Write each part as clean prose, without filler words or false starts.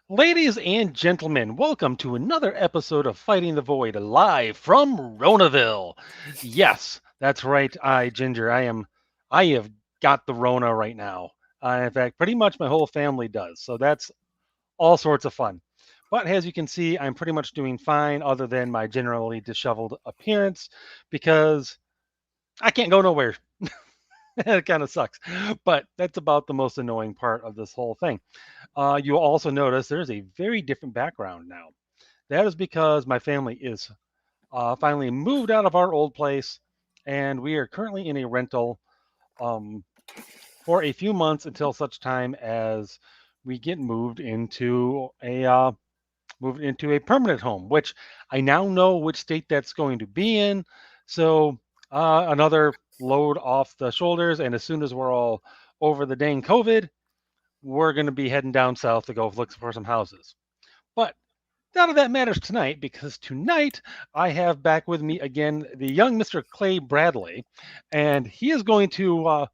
Ladies and gentlemen, welcome to another episode of Fighting the Void live from Ronaville. Yes, that's right. Ginger, I have got the Rona right now. In fact, pretty much my whole family does. So that's all sorts of fun. But as you can see, I'm pretty much doing fine other than my generally disheveled appearance because I can't go nowhere. It kind of sucks. But that's about the most annoying part of this whole thing. You'll also notice there's a very different background now. That is because my family is finally moved out of our old place, and we are currently in a rental um, for a few months until such time as we get moved into a permanent home. Which I now know which state that's going to be in. So another load off the shoulders, and as soon as we're all over the dang COVID, we're going to be heading down south to go look for some houses. But none of that matters tonight because tonight I have back with me again the young Mr. Clay Bradley, and he is going to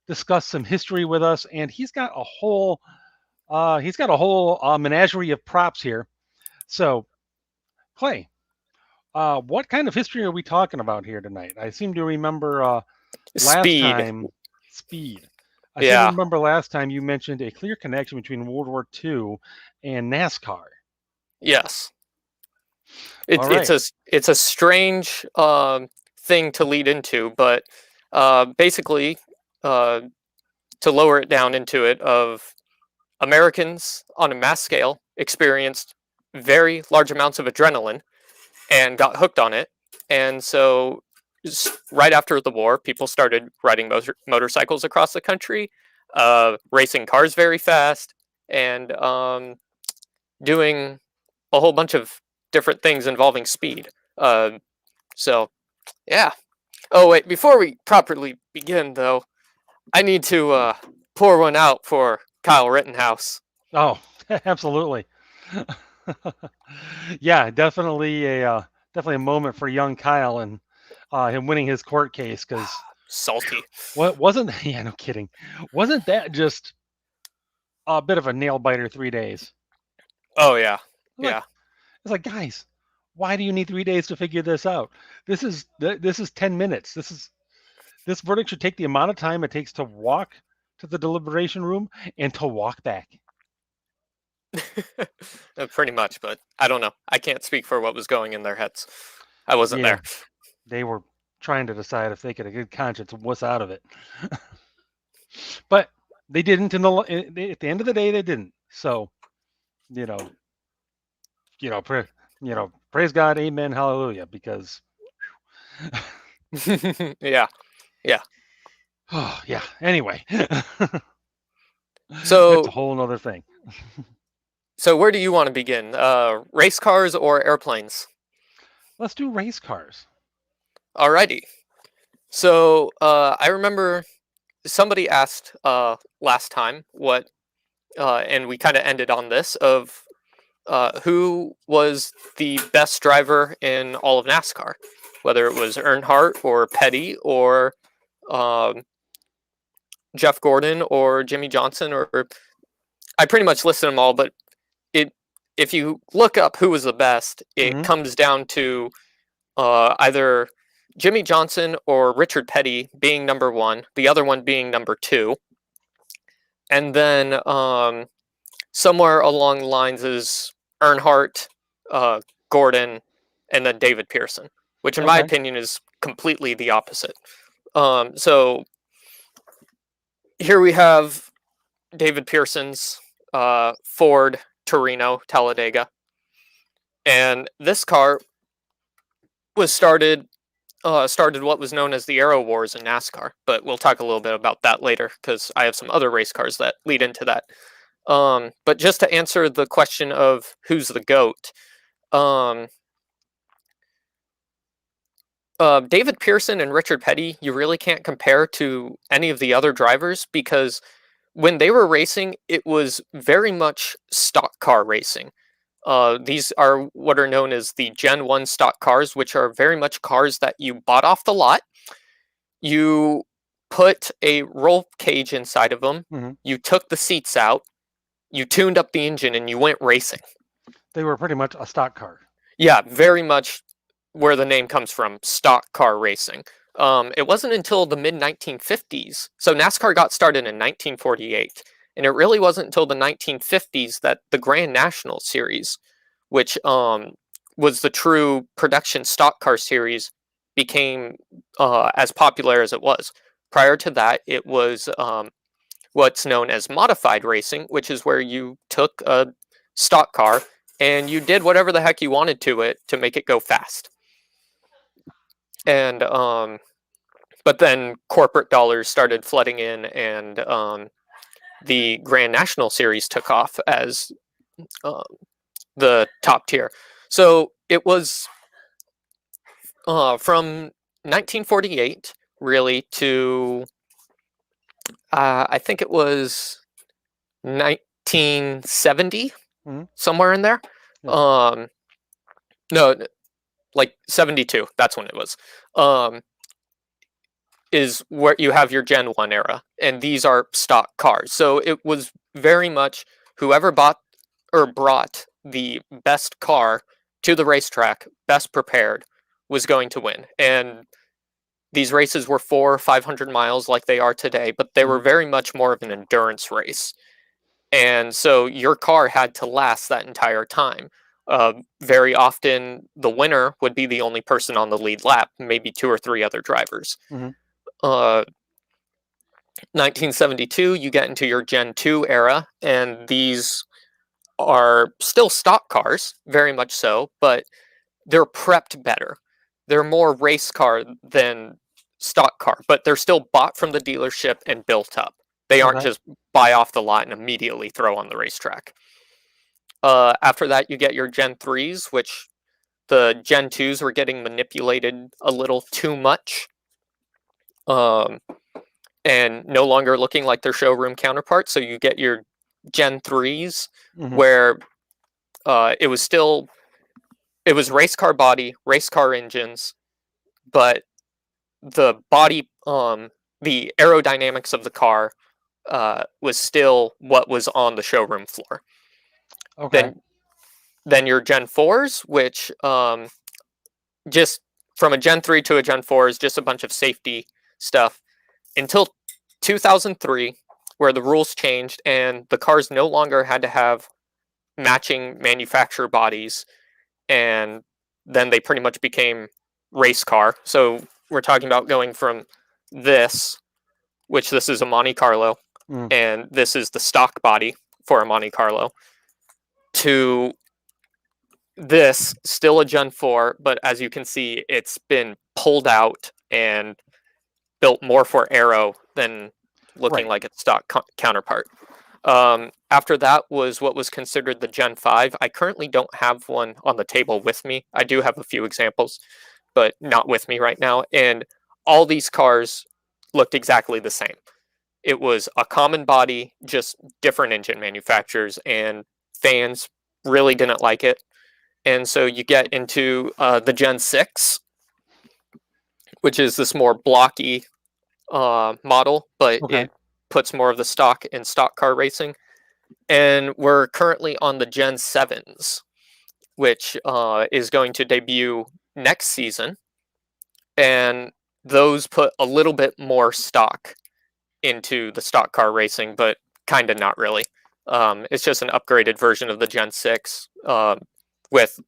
discuss some history with us. And he's got a whole menagerie of props here. So, Clay, what kind of history are we talking about here tonight? I seem to remember last Speed. time speed. I seem to Yeah. remember last time you mentioned a clear connection between World War II and NASCAR. Yes. All It's it's right. a it's a strange thing to lead into, but basically, uh, to lower it down into it, of Americans on a mass scale experienced very large amounts of adrenaline and got hooked on it, and so right after the war, people started riding motorcycles across the country, racing cars very fast, and doing a whole bunch of different things involving speed. Uh, so, yeah. Oh, wait, before we properly begin, though, I need to pour one out for Kyle Rittenhouse. Oh, absolutely. Yeah, definitely a moment for young Kyle and him winning his court case because Salty. what wasn't yeah, no kidding. Wasn't that just a bit of a nail biter 3 days? Oh, yeah. Like Yeah. it's like guys, why do you need 3 days to figure this out? This is 10 minutes. This verdict should take the amount of time it takes to walk to the deliberation room and to walk back. Pretty much, but I don't know. I can't speak for what was going in their heads. I wasn't Yeah, there. they were trying to decide if they could, a good conscience, what's out of it. But they didn't. At the end of the day, they didn't. So you know, you know, pra- praise God, Amen, Hallelujah. Because Yeah. Yeah. oh yeah. Anyway, that's a So, whole other thing. so where do you want to begin? Race cars or airplanes? Let's do race cars. Alrighty. So, I remember somebody asked last time what, and we kind of ended on this of who was the best driver in all of NASCAR, whether it was Earnhardt or Petty or um, Jeff Gordon or Jimmy Johnson, or I pretty much listed them all. But it, if you look up who was the best, it Hmm. comes down to either Jimmy Johnson or Richard Petty being number one, the other one being number two, and then somewhere along the lines is Earnhardt, uh, Gordon, and then David Pearson, which in my Okay. opinion is completely the opposite. So here we have David Pearson's Ford Torino Talladega, and this car was started what was known as the Aero Wars in NASCAR, but we'll talk a little bit about that later because I have some other race cars that lead into that. But just to answer the question of who's the GOAT, um, David Pearson and Richard Petty, you really can't compare to any of the other drivers because when they were racing, it was very much stock car racing. These are what are known as the Gen 1 stock cars, which are very much cars that you bought off the lot. You put a roll cage inside of them, Hmm. you took the seats out, you tuned up the engine and you went racing. They were pretty much a stock car. Yeah, very much where the name comes from, stock car racing. It wasn't until the mid 1950s. So NASCAR got started in 1948, and it really wasn't until the 1950s that the Grand National Series, which was the true production stock car series, became as popular as it was. Prior to that, it was what's known as modified racing, which is where you took a stock car and you did whatever the heck you wanted to it to make it go fast. And but then corporate dollars started flooding in, and the Grand National Series took off as um, the top tier. So it was from 1948 really to I think it was 1970, Hmm. somewhere in there. Yeah. Um, no, like 72. That's when it was. Um, is where you have your Gen 1 era, and these are stock cars. So it was very much whoever bought or brought the best car to the racetrack, best prepared, was going to win. And these races were 400 or 500 miles like they are today, but they were Hmm. very much more of an endurance race. And so your car had to last that entire time. Very often, the winner would be the only person on the lead lap, maybe two or three other drivers. Hmm. Uh, 1972, you get into your Gen 2 era, and these are still stock cars, very much so, but they're prepped better. They're more race car than stock car, but they're still bought from the dealership and built up. They aren't Okay. just buy off the lot and immediately throw on the racetrack. After that, you get your Gen 3s, which the Gen 2s were getting manipulated a little too much. Um, and no longer looking like their showroom counterparts. So you get your Gen 3s, Hmm. where it was still it was race car body, race car engines, but the body, the aerodynamics of the car was still what was on the showroom floor. Okay. Then then your Gen 4s, which just from a Gen 3 to a Gen 4 is just a bunch of safety stuff until 2003, where the rules changed and the cars no longer had to have matching manufacturer bodies, and then they pretty much became race car. So we're talking about going from this, which this is a Monte Carlo, Mm. and this is the stock body for a Monte Carlo, to this, still a Gen 4, but as you can see, it's been pulled out and built more for aero than looking Right. like its stock counterpart. After that was what was considered the Gen 5. I currently don't have one on the table with me. I do have a few examples, but not with me right now. And all these cars looked exactly the same. It was a common body, just different engine manufacturers, and fans really didn't like it. And so you get into the Gen 6, which is this more blocky model, but Okay. it puts more of the stock in stock car racing. And we're currently on the Gen 7s, which is going to debut next season. And those put a little bit more stock into the stock car racing, but kind of not really. It's just an upgraded version of the Gen 6 with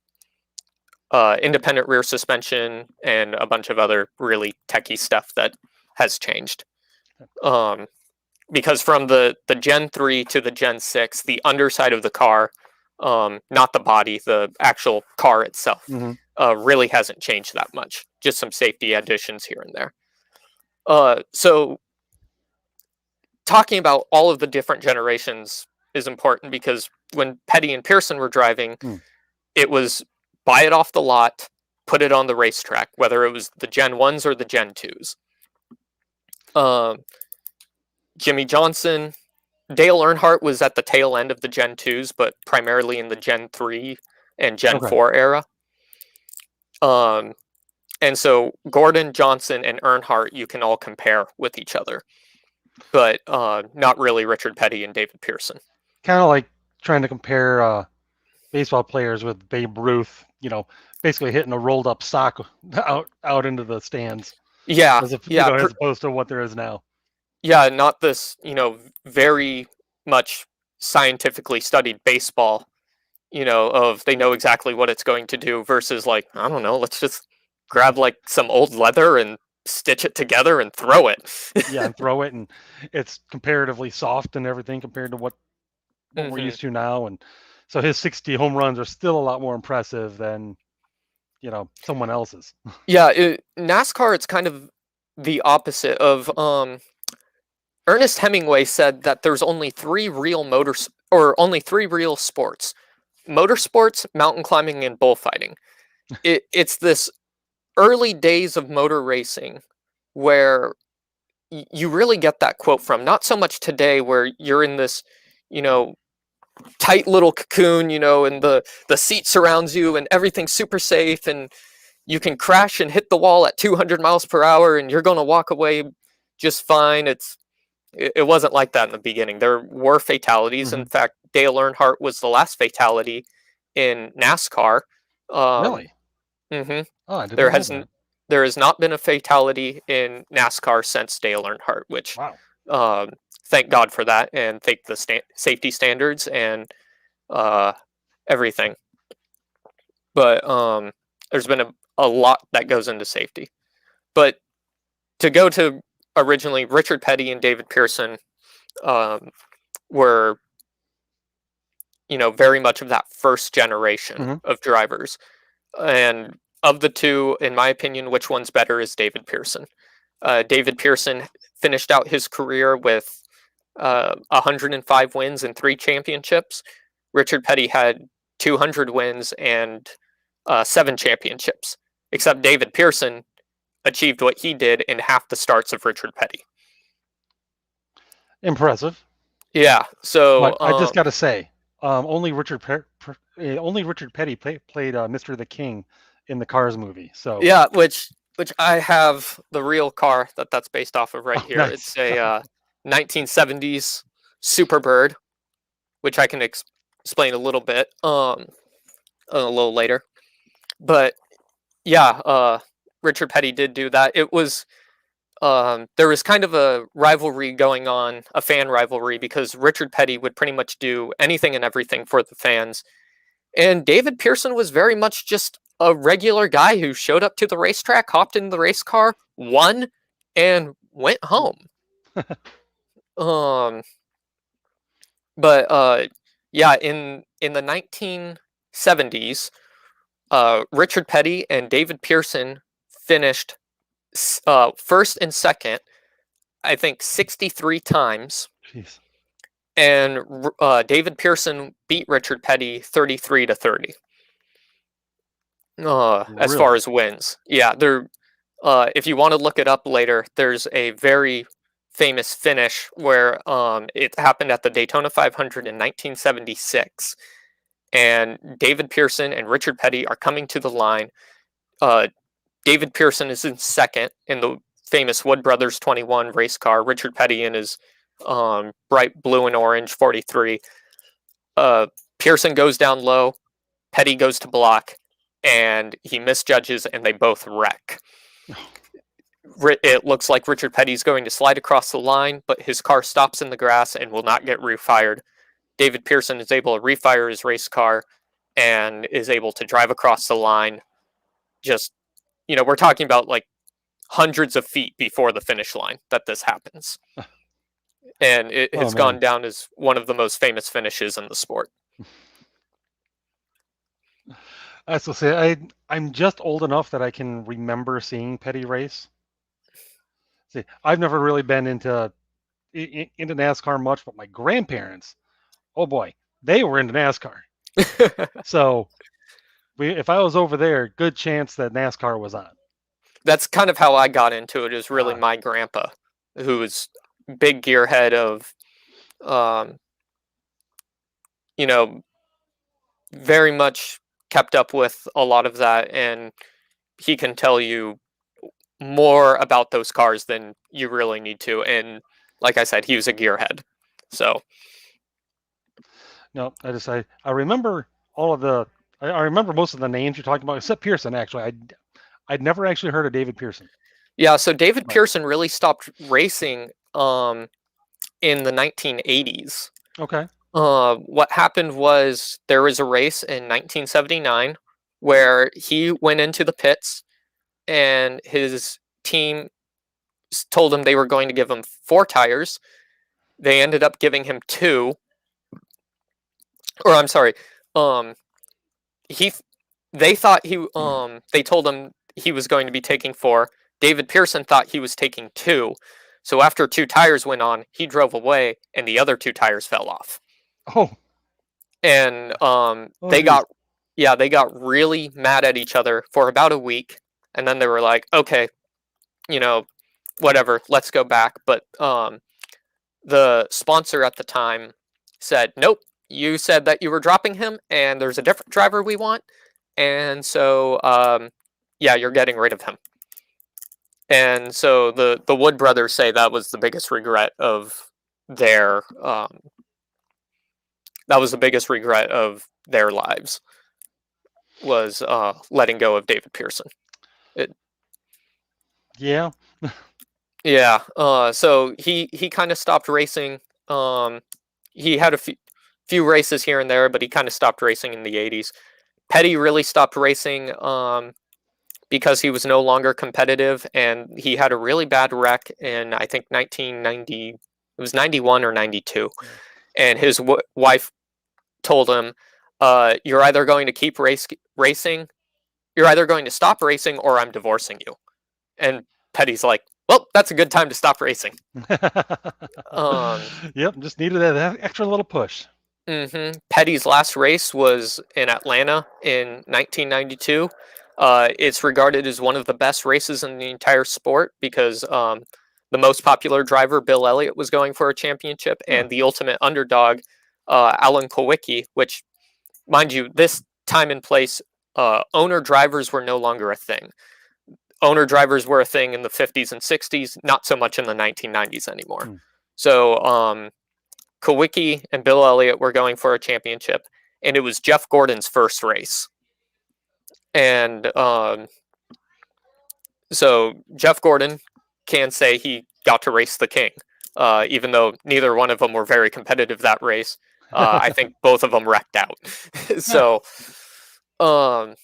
independent rear suspension and a bunch of other really techie stuff that has changed. Um, because from the Gen 3 to the Gen 6, the underside of the car, not the body, the actual car itself, Hmm. really hasn't changed that much. Just some safety additions here and there. So talking about all of the different generations is important because when Petty and Pearson were driving, Mm. it was buy it off the lot, put it on the racetrack, whether it was the Gen 1s or the Gen 2s. Um, Jimmy Johnson, Dale Earnhardt was at the tail end of the Gen 2s, but primarily in the Gen 3 and Gen Okay. 4 era. Um, and so Gordon, Johnson, and Earnhardt you can all compare with each other, but not really Richard Petty and David Pearson. Kind of like trying to compare baseball players with Babe Ruth, basically hitting a rolled up sock out into the stands, Yeah, as if yeah, as opposed to what there is now. yeah. Not this, very much scientifically studied baseball. Of they know exactly what it's going to do versus like I don't know. Let's just grab like some old leather and stitch it together and throw it. Yeah, and throw it, and it's comparatively soft and everything compared to what we're Hmm. used to now. And so his 60 home runs are still a lot more impressive than someone else's. Yeah, NASCAR. It's kind of the opposite of Ernest Hemingway said that there's only three real motors or only three real sports: motorsports, mountain climbing, and bullfighting. It's this early days of motor racing where you really get that quote from. Not so much today, where you're in this, you know, tight little cocoon, and the seat surrounds you and everything's super safe and you can crash and hit the wall at 200 miles per hour and you're going to walk away just fine. It wasn't like that in the beginning. There were fatalities. Hmm. In fact, Dale Earnhardt was the last fatality in NASCAR. Um, Really? hmm Oh, I did There not know has that. there has not been a fatality in NASCAR since Dale Earnhardt, which Wow. um, thank God for that, and thank the safety standards and uh, everything. But there's been a lot that goes into safety. But to go to originally, Richard Petty and David Pearson um, were very much of that first generation Hmm. of drivers. And of the two, in my opinion, which one's better is David Pearson. David Pearson finished out his career with 105 wins and three championships. Richard Petty had 200 wins and seven championships. Except David Pearson achieved what he did in half the starts of Richard Petty. Impressive. Yeah. So, But I just got to say, only Richard Petty played Mr. the King in the Cars movie. So, yeah, which I have the real car that's based off of right oh, here. nice. It's a 1970s Superbird, which I can explain a little bit a little later. But yeah, Richard Petty did do that. It was there was kind of a rivalry going on, a fan rivalry, because Richard Petty would pretty much do anything and everything for the fans. And David Pearson was very much just a regular guy who showed up to the racetrack, hopped in the race car, won, and went home. Um, but yeah, in the 1970s, Richard Petty and David Pearson finished first and second, I think 63 times, Jeez. and David Pearson beat Richard Petty 33-30. As far Really? as wins, yeah, there. If you want to look it up later, there's a very famous finish where it happened at the Daytona 500 in 1976, and David Pearson and Richard Petty are coming to the line. Uh, David Pearson is in second in the famous Wood Brothers 21 race car. Richard Petty in his bright blue and orange 43. Uh, Pearson goes down low. Petty goes to block, and he misjudges, and they both wreck. It looks like Richard Petty's going to slide across the line, but his car stops in the grass and will not get refired. David Pearson is able to refire his race car and is able to drive across the line. Just, we're talking about like hundreds of feet before the finish line that this happens. And it Oh has man. gone down as one of the most famous finishes in the sport. I still say I'm just old enough that I can remember seeing Petty race. See, I've never really been into NASCAR much, but my grandparents, oh boy, they were into NASCAR. So if I was over there, good chance that NASCAR was on. That's kind of how I got into it. Is really Uh, my grandpa, who was big gearhead of, um, you know, very much kept up with a lot of that, and he can tell you more about those cars than you really need to. And like I said, he was a gearhead. So No, I remember all of the I remember most of the names you're talking about, except Pearson. Actually, I'd never actually heard of David Pearson. Yeah, so David But Pearson really stopped racing in the 1980s. okay. What happened was there was a race in 1979 where he went into the pits and his team told him they were going to give him 4 tires. They ended up giving him 2, or I'm sorry, um, he they thought they told him he was going to be taking 4. David Pearson thought he was taking 2. So after 2 tires went on, he drove away and the other 2 tires fell off. Oh, And oh, they geez. got yeah, they got really mad at each other for about a week and then they were like, "Okay, you know, whatever, let's go back." But the sponsor at the time said, "Nope, you said that you were dropping him and there's a different driver we want." And so yeah, you're getting rid of him. And so the Wood brothers say that was the biggest regret of their lives was letting go of David Pearson. It, Yeah. yeah, so he kind of stopped racing. He had a few races here and there, but he kind of stopped racing in the 80s. Petty really stopped racing because he was no longer competitive, and he had a really bad wreck in I think 1990. It was 91 or 92, Yeah. and his wife told him, "You're either going to keep racing, you're either going to stop racing, or I'm divorcing you." And Petty's like, "Well, that's a good time to stop racing." Um, Yep. Just needed that extra little push. Petty's last race was in Atlanta in 1992. It's regarded as one of the best races in the entire sport because the most popular driver, Bill Elliott, was going for a championship, Huh. and the ultimate underdog, Alan Kulwicki, which, mind you, this time and place, owner drivers were no longer a thing. Owner drivers were a thing in the 50s and 60s, not so much in the 1990s anymore. Hmm. So Kawicki and Bill Elliott were going for a championship, and it was Jeff Gordon's first race. And so Jeff Gordon can say he got to race the King, even though neither one of them were very competitive that race. I think both of them wrecked out. Huh. So, um,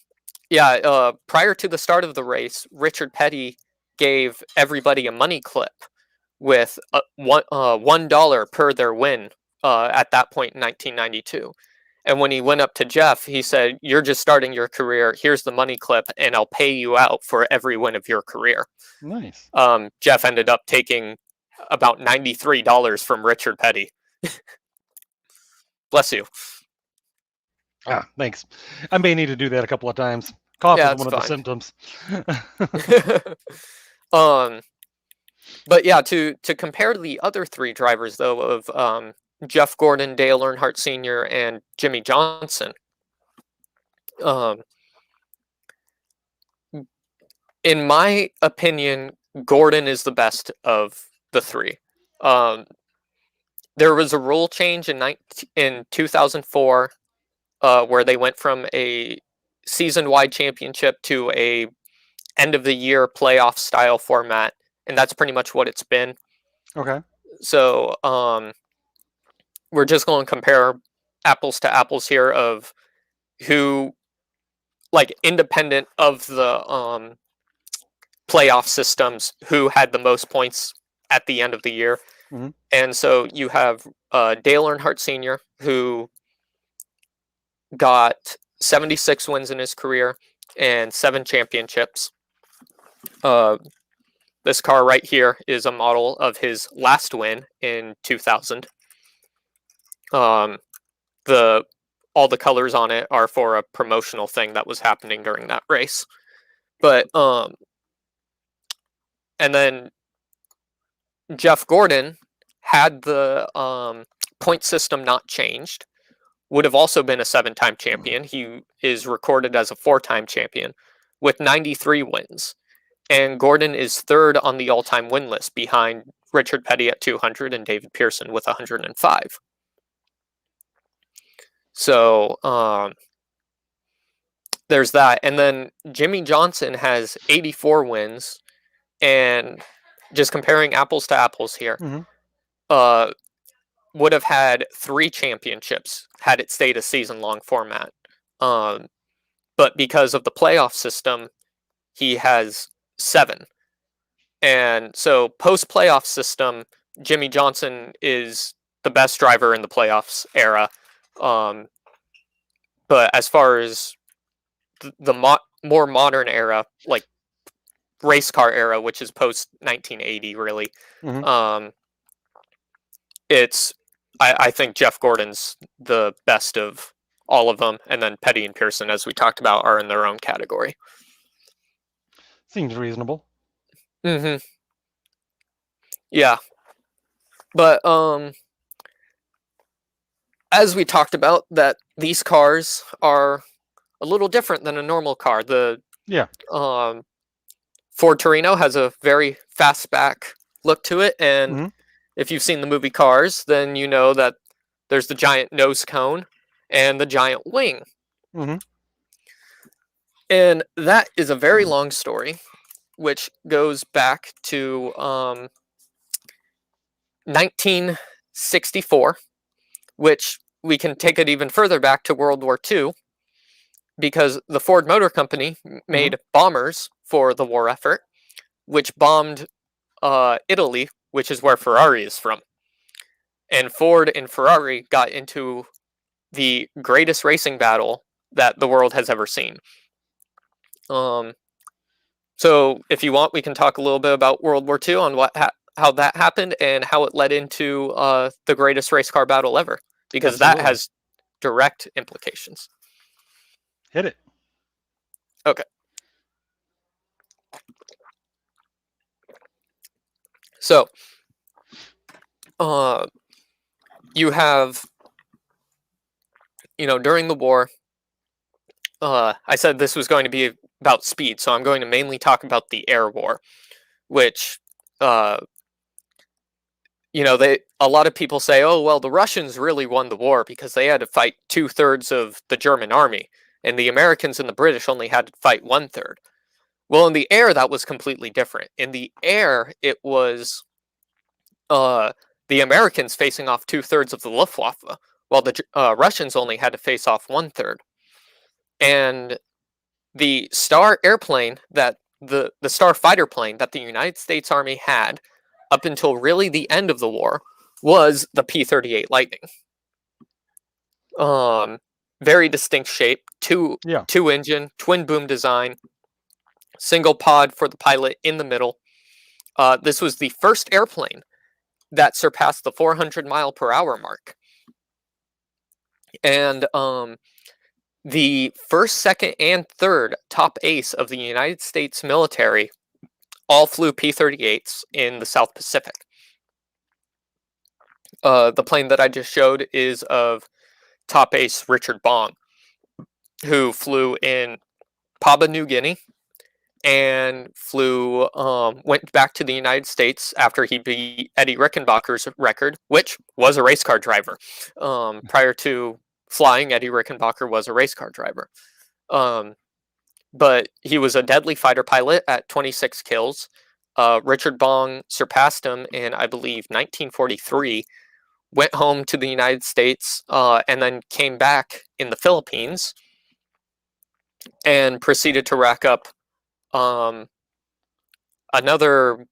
yeah, prior to the start of the race, Richard Petty gave everybody a money clip with $1 per their win at that point in 1992. And when he went up to Jeff, he said, "You're just starting your career. Here's the money clip, and I'll pay you out for every win of your career." Nice. Jeff ended up taking about $93 from Richard Petty. Bless you. Ah, thanks. I may need to do that a couple of times. Cough Yeah, is it's one of the fine. symptoms. um, but yeah, to compare to the other 3 drivers though of Jeff Gordon, Dale Earnhardt Sr., and Jimmy Johnson, um, in my opinion, Gordon is the best of the 3. Um, there was a rule change in 2004 where they went from a season-wide championship to a end of the year playoff style format, and that's pretty much what it's been. Okay. So we're just going to compare apples to apples here of who, like, independent of the playoff systems, who had the most points at the end of the year. Hmm. And so you have Dale Earnhardt Sr., who got 76 wins in his career and 7 championships. Uh, this car right here is a model of his last win in 2000. Um, the all the colors on it are for a promotional thing that was happening during that race. But and then Jeff Gordon, had the point system not changed, would have also been a 7-time champion. He is recorded as a 4-time champion with 93 wins. And Gordon is third on the all-time win list behind Richard Petty at 200 and David Pearson with 105. So there's that. And then Jimmy Johnson has 84 wins. And just comparing apples to apples here, Hmm. uh, would have had 3 championships had it stayed a season-long format. Um, but because of the playoff system, he has 7. And so post-playoff system, Jimmy Johnson is the best driver in the playoffs era. Um, but as far as the more modern era, like race car era, which is post 1980, really, Hmm. um, it's I think Jeff Gordon's the best of all of them, and then Petty and Pearson, as we talked about, are in their own category. Seems reasonable. Hmm. Yeah, but as we talked about, that these cars are a little different than a normal car. The Yeah. um, Ford Torino has a very fastback look to it, and Hmm. if you've seen the movie Cars, then you know that there's the giant nose cone and the giant wing. Hmm. And that is a very long story, which goes back to 1964, which we can take it even further back to World War II, because the Ford Motor Company Hmm. made bombers for the war effort, which bombed Italy, which is where Ferrari is from. And Ford and Ferrari got into the greatest racing battle that the world has ever seen. Um, so, if you want, we can talk a little bit about World War II on how that happened and how it led into the greatest race car battle ever, because that Absolutely. has direct implications. Hit it. Okay, so uh, you have, during the war, I said this was going to be about speed, so I'm going to mainly talk about the air war, which uh, they a lot of people say, oh well, the Russians really won the war because they had to fight 2/3 of the German army, and the Americans and the British only had to fight 1/3. Well, in the air, that was completely different. In the air, it was uh, the Americans facing off 2/3 of the Luftwaffe, while the Russians only had to face off 1/3. And the Star airplane that the Star fighter plane that the United States Army had up until really the end of the war was the P-38 Lightning. Um, Very distinct shape, Yeah. two engine, twin boom design, single pod for the pilot in the middle. This was the first airplane that surpassed the 400 mile per hour mark, and the first, second, and third top ace of the United States military all flew P-38s in the South Pacific. The plane that I just showed is of top ace Richard Bong, who flew in Papua New Guinea and went back to the United States after he beat Eddie Rickenbacker's record, which was a race car driver. Prior to flying, Eddie Rickenbacker was a race car driver. Um, but he was a deadly fighter pilot at 26 kills. Richard Bong surpassed him in, I believe, 1943, went home to the United States, and then came back in the Philippines and proceeded to rack up um, another,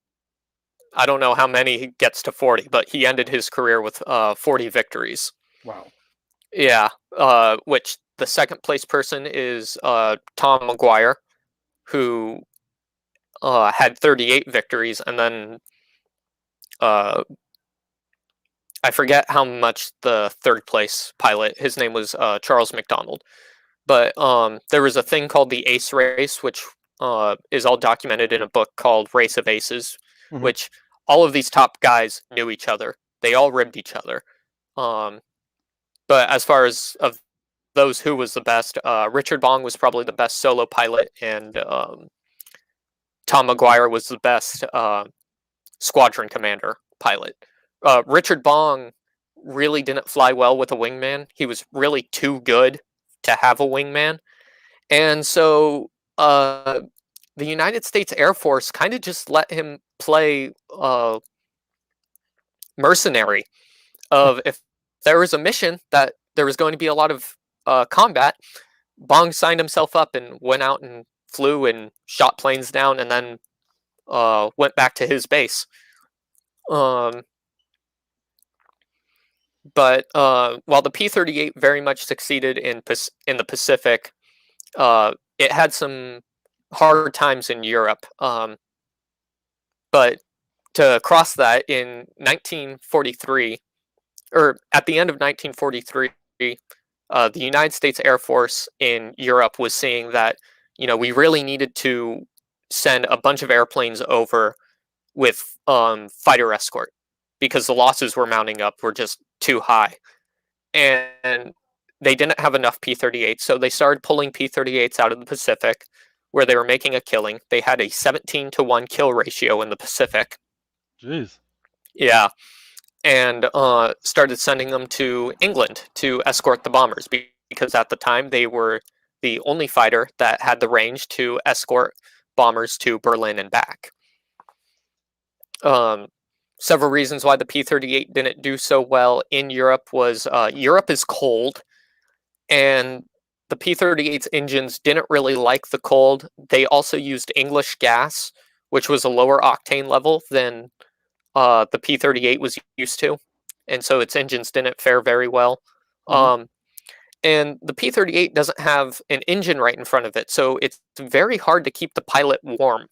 I don't know how many he gets to 40, but he ended his career with 40 victories. Wow. Yeah, which the second place person is Tom McGuire, who had 38 victories, and then uh, I forget how much the third place pilot, his name was Charles McDonald. But there was a thing called the Ace Race, which is all documented in a book called Race of Aces, Hmm. which all of these top guys knew each other. They all ribbed each other. Um, but as far as of those who was the best, Richard Bong was probably the best solo pilot, and Tom McGuire was the best squadron commander pilot. Richard Bong really didn't fly well with a wingman. He was really too good to have a wingman. And so the United States Air Force kind of just let him play mercenary of if there was a mission that there was going to be a lot of combat, Bong signed himself up and went out and flew and shot planes down and then went back to his base. Um, but while the P-38 very much succeeded in the Pacific, it had some hard times in Europe. But to cross that in 1943, or at the end of 1943, the United States Air Force in Europe was seeing that, we really needed to send a bunch of airplanes over with fighter escort because the losses were mounting up were just too high. And they didn't have enough P-38s, so they started pulling P-38s out of the Pacific where they were making a killing. They had a 17-to-1 kill ratio in the Pacific. Jeez. Yeah. And started sending them to England to escort the bombers because at the time they were the only fighter that had the range to escort bombers to Berlin and back. Several reasons why the P-38 didn't do so well in Europe was Europe is cold, and the P-38's engines didn't really like the cold. They also used English gas, which was a lower octane level than the P-38 was used to, and so its engines didn't fare very well. Mm-hmm. And the P-38 doesn't have an engine right in front of it, so it's very hard to keep the pilot warm.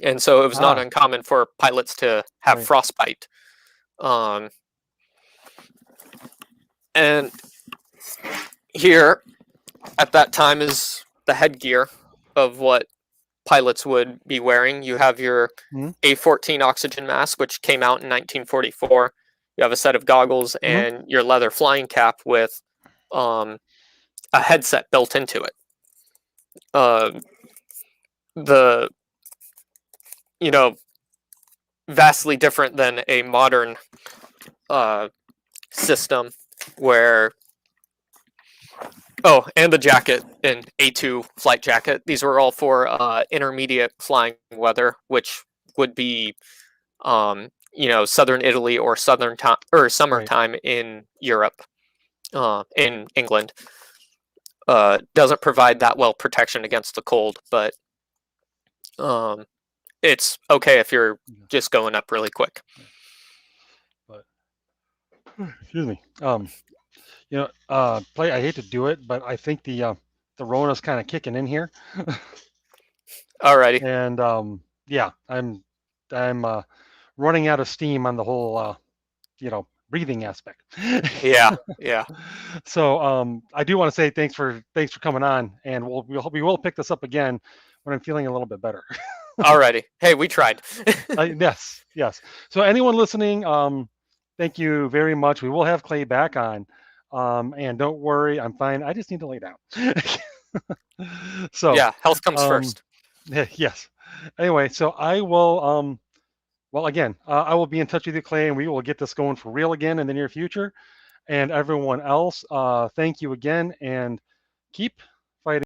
And so it was not Ah, uncommon for pilots to have right. frostbite. Um, and here, at that time, is the headgear of what pilots would be wearing. You have your Mm-hmm. A-14 oxygen mask, which came out in 1944. You have a set of goggles Mm-hmm. and your leather flying cap with a headset built into it. Uh, the you know vastly different than a modern system where and the jacket and A2 flight jacket. These were all for intermediate flying weather, which would be southern Italy or southern time or Right. summertime in Europe, in England. Doesn't provide that well protection against the cold, but um, it's okay if you're Yeah. just going up really quick. But excuse me. Play. I hate to do it, but I think the Rona's kind of kicking in here, Alrighty. and yeah, I'm running out of steam on the whole breathing aspect. Yeah. Yeah. So I do want to say thanks for coming on, and we will pick this up again when I'm feeling a little bit better. Alrighty. Hey, we tried. Yes, yes. So anyone listening, thank you very much. We will have Clay back on, and don't worry, I'm fine. I just need to lay down. So, Yeah. Health comes um, first. yes. Anyway, so I will. Well, again, I will be in touch with you, Clay, and we will get this going for real again in the near future. And everyone else, thank you again, and keep